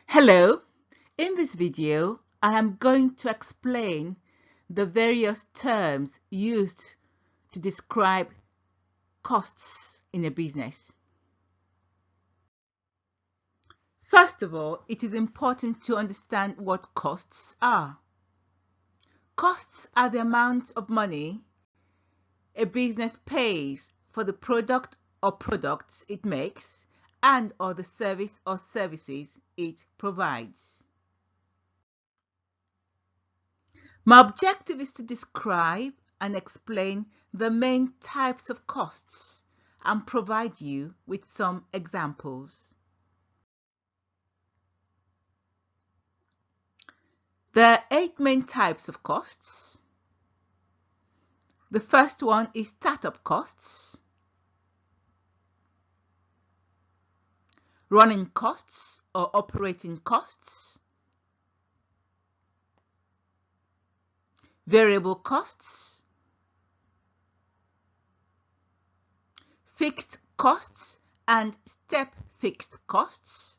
Hello, in this video I am going to explain the various terms used to describe costs in a business. First of all, it is important to understand what costs are. Costs are the amount of money a business pays for the product or products it makes and or the service or services it provides. My objective is to describe and explain the main types of costs and provide you with some examples. There are 8 main types of costs. The first one is startup costs, running costs or operating costs, variable costs, fixed costs and step fixed costs,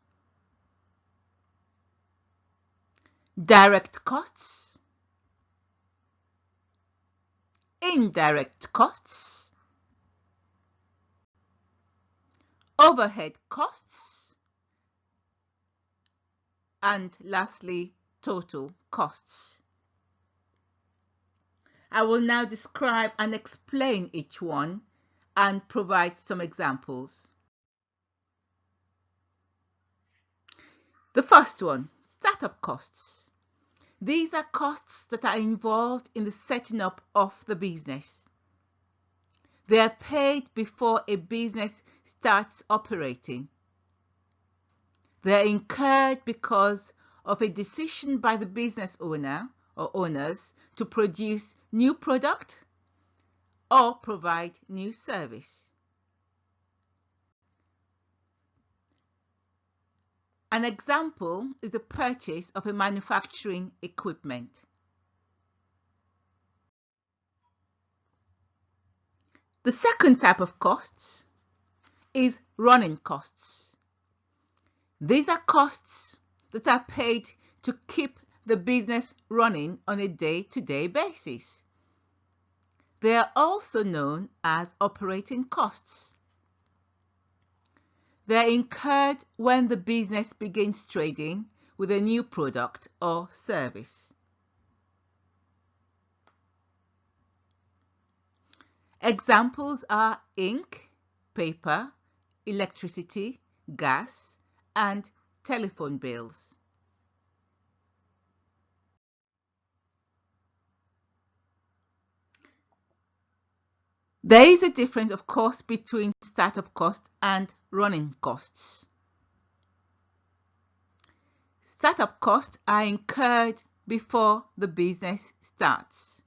direct costs, indirect costs, overhead costs, and lastly, total costs. I will now describe and explain each one and provide some examples. The first one, startup costs. These are costs that are involved in the setting up of the business. They are paid before a business starts operating. They are incurred because of a decision by the business owner or owners to produce new product or provide new service. An example is the purchase of a manufacturing equipment. The second type of costs is running costs. These are costs that are paid to keep the business running on a day-to-day basis. They are also known as operating costs. They are incurred when the business begins trading with a new product or service. Examples are ink, paper, electricity, gas, and telephone bills. There is a difference, of course, between startup costs and running costs. Startup costs are incurred before the business starts,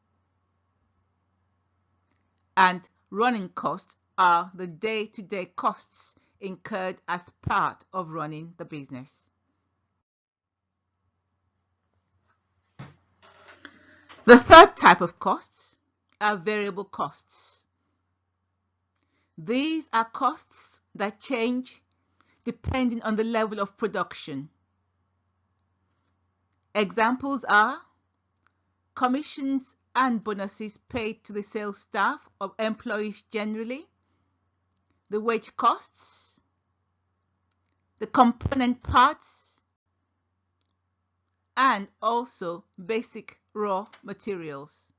and running costs are the day-to-day costs incurred as part of running the business. The third type of costs are variable costs. These are costs that change depending on the level of production. Examples are commissions and bonuses paid to the sales staff or employees generally, the wage costs, the component parts, and also basic raw materials.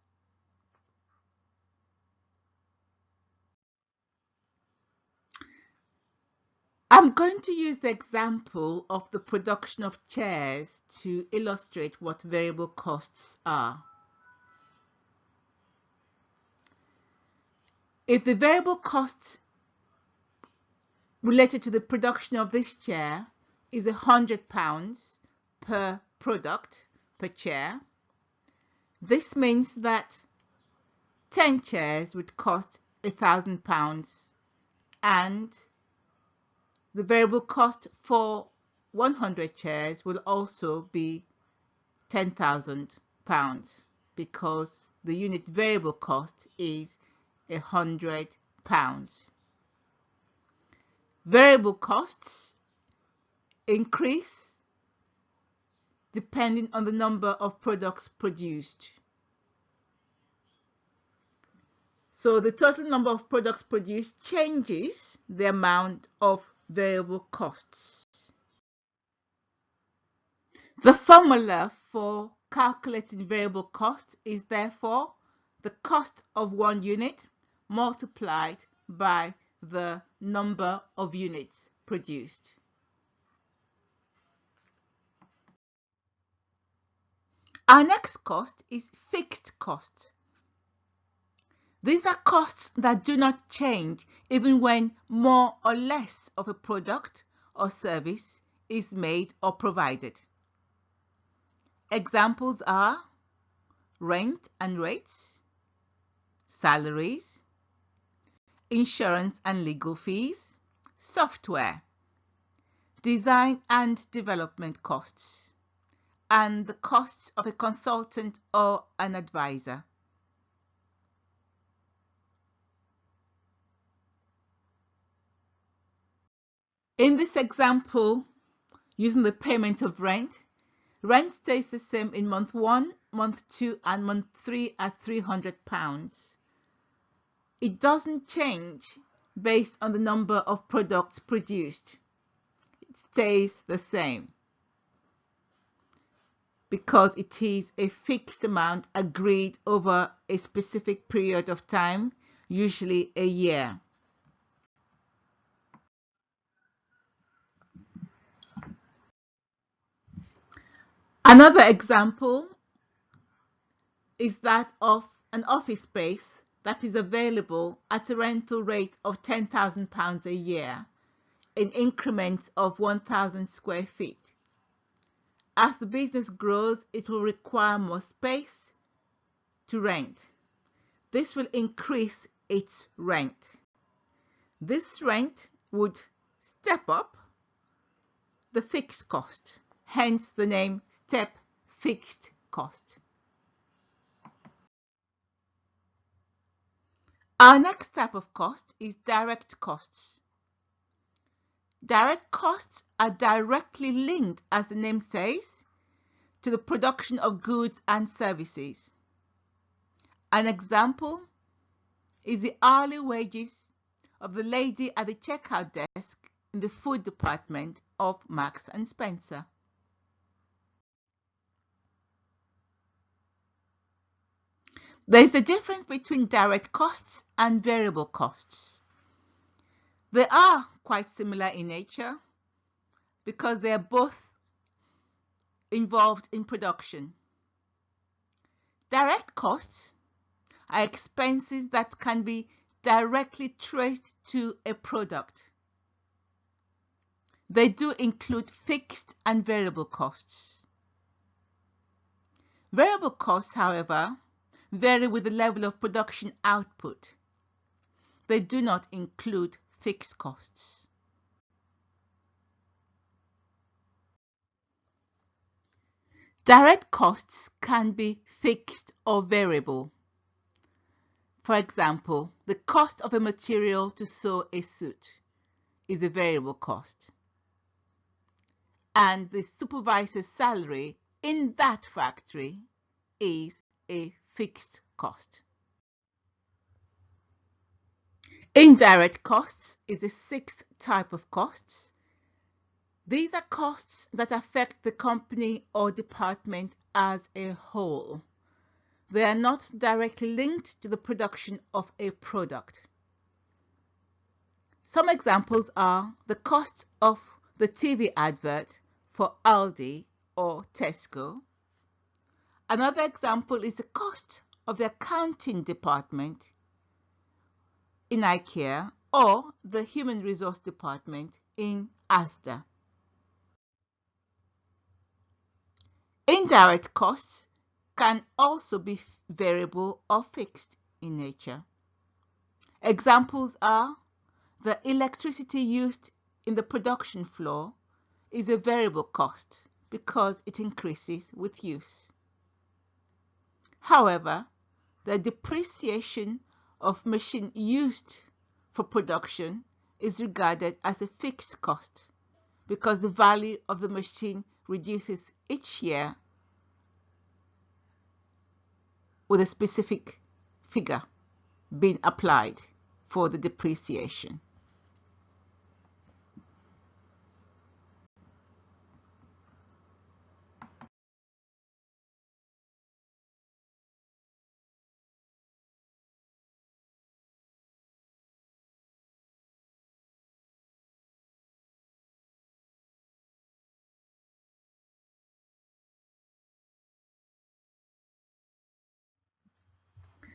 I'm going to use the example of the production of chairs to illustrate what variable costs are. If the variable cost related to the production of this chair is £100 per product per chair, this means that 10 chairs would cost £1,000 and the variable cost for 100 chairs will also be £10,000 because the unit variable cost is £100. Variable costs increase depending on the number of products produced. So the total number of products produced changes the amount of variable costs. The formula for calculating variable cost is therefore the cost of one unit multiplied by the number of units produced. Our next cost is fixed cost. These are costs that do not change even when more or less of a product or service is made or provided. Examples are rent and rates, salaries, insurance and legal fees, software, design and development costs, and the costs of a consultant or an advisor. In this example, using the payment of rent, rent stays the same in month 1, month 2, and month 3 at £300. It doesn't change based on the number of products produced. It stays the same because it is a fixed amount agreed over a specific period of time, usually a year. Another example is that of an office space that is available at a rental rate of £10,000 a year in increments of 1,000 square feet. As the business grows, it will require more space to rent. This will increase its rent. This rent would step up the fixed cost, hence the name step fixed cost. Our next type of cost is direct costs. Direct costs are directly linked, as the name says, to the production of goods and services. An example is the hourly wages of the lady at the checkout desk in the food department of Marks and Spencer. There is a difference between direct costs and variable costs. They are quite similar in nature because they are both involved in production. Direct costs are expenses that can be directly traced to a product. They do include fixed and variable costs. Variable costs, however, vary with the level of production output. They do not include fixed costs. Direct costs can be fixed or variable. For example, the cost of a material to sew a suit is a variable cost, and the supervisor's salary in that factory is a fixed cost. Indirect costs is a sixth type of costs. These are costs that affect the company or department as a whole. They are not directly linked to the production of a product. Some examples are the cost of the TV advert for Aldi or Tesco. Another example is the cost of the accounting department in IKEA or the human resource department in Asda. Indirect costs can also be variable or fixed in nature. Examples are the electricity used in the production floor is a variable cost because it increases with use. However, the depreciation of machine used for production is regarded as a fixed cost because the value of the machine reduces each year with a specific figure being applied for the depreciation.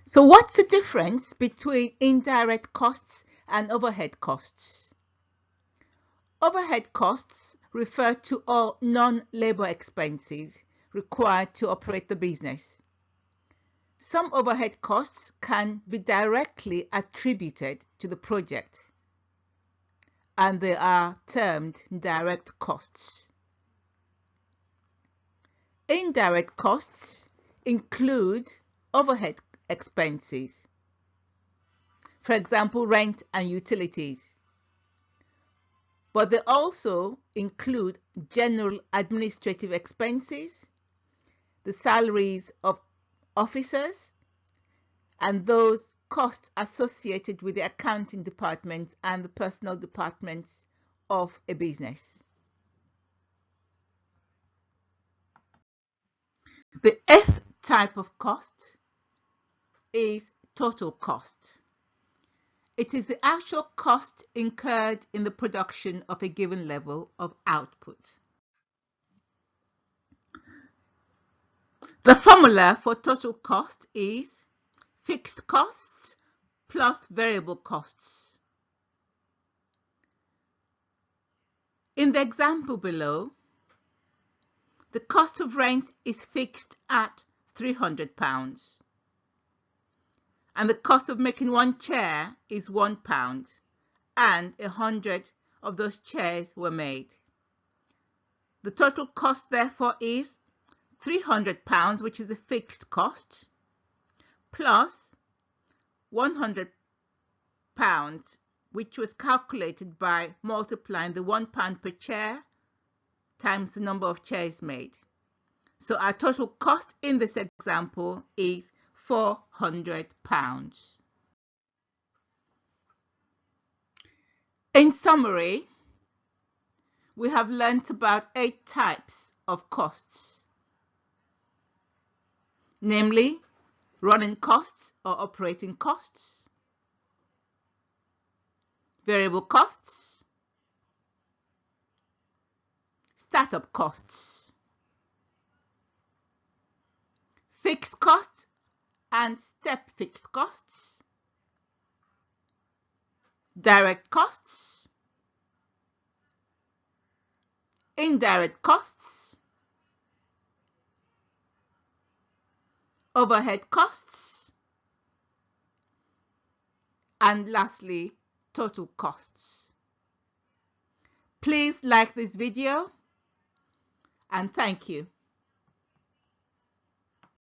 So what's the difference between indirect costs and overhead costs? Overhead costs refer to all non-labor expenses required to operate the business. Some overhead costs can be directly attributed to the project, and they are termed direct costs. Indirect costs include overhead expenses, for example, rent and utilities, but they also include general administrative expenses, the salaries of officers, and those costs associated with the accounting department and the personnel departments of a business. The eighth type of cost is total cost. It is the actual cost incurred in the production of a given level of output. The formula for total cost is fixed costs plus variable costs. In the example below, the cost of rent is fixed at £300, and the cost of making one chair is £1, and 100 of those chairs were made. The total cost therefore is £300, which is the fixed cost, plus £100, which was calculated by multiplying the £1 per chair times the number of chairs made. So our total cost in this example is £400. In summary, we have learnt about 8 types of costs, namely running costs or operating costs, variable costs, startup costs, fixed costs and step fixed costs, direct costs, indirect costs, overhead costs, and lastly, total costs. Please like this video and thank you.